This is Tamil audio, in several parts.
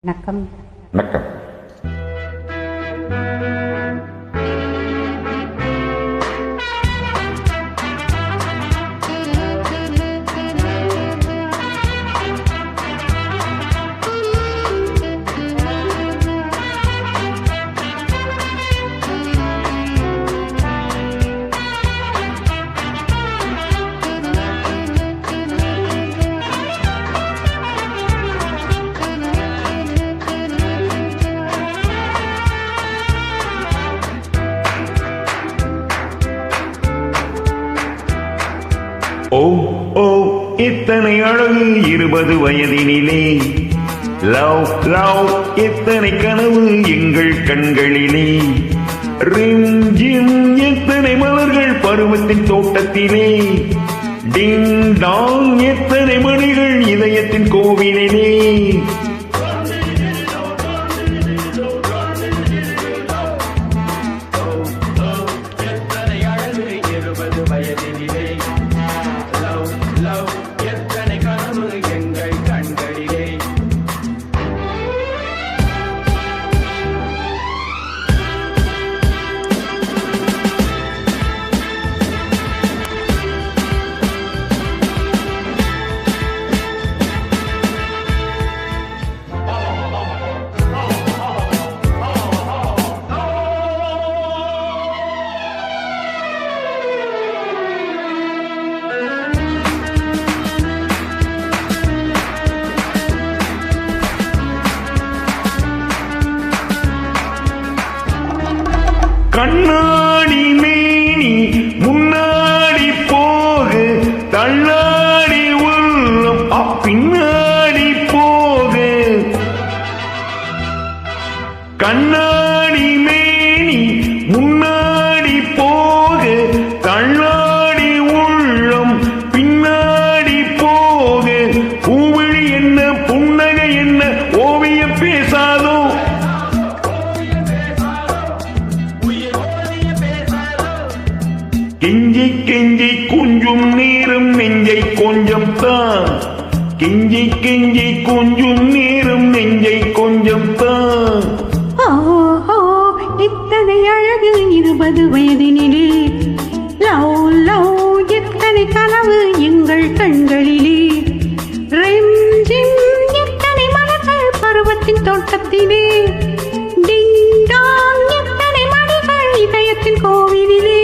வணக்கம். வணக்கம். ஓ ஓ இத்தனை அழகு 20 வயதினிலே, லவ் லவ் எத்தனை கனவு எங்கள் கண்களிலே, ரிம் ஜிம் எத்தனை மலர்கள் பருவத்தின் தோட்டத்திலே, டிங் டாங் எத்தனை மணிகள் இதயத்தின் கோவிலிலே. கண்ணாடி மேனி முன்னாடி போகு, தள்ளாடி உள்ளம் பின்னாடி போகு. கண்ணாடி மேனி முன்னாடி போகு, தள்ளாடி உள்ளம் பின்னாடி போகு. பூவிழி என்ன புன்னகை என்ன ஓவியம் பேசாதோ, கெஞ்சி கெஞ்சி கொஞ்சம் நேரம் நெஞ்சை கொஞ்சம் தான், கெஞ்சி கெஞ்சி கொஞ்சம் நேரம் நெஞ்சை கொஞ்சம் தான். இத்தனை அழகு 20 வயதினிலே, லவ் லவ் எத்தனை கனவு எங்கள் கண்களிலே, ரிம் ஜிம் எத்தனை மலர்கள் பருவத்தின் தோட்டத்திலே, டிங் டாங் எத்தனை மணிகள் இதயத்தின் கோவிலிலே.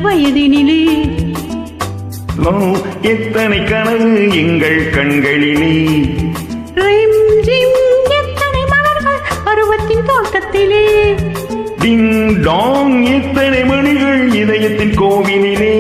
வயதினிலே, எத்தனை கனவு எங்கள் கண்களிலே, ரிம் ஜிம் எத்தனை மலர்கள் பருவத்தின் தோட்டத்திலே, டிங் டாங் எத்தனை மணிகள் இதயத்தின் கோவிலிலே.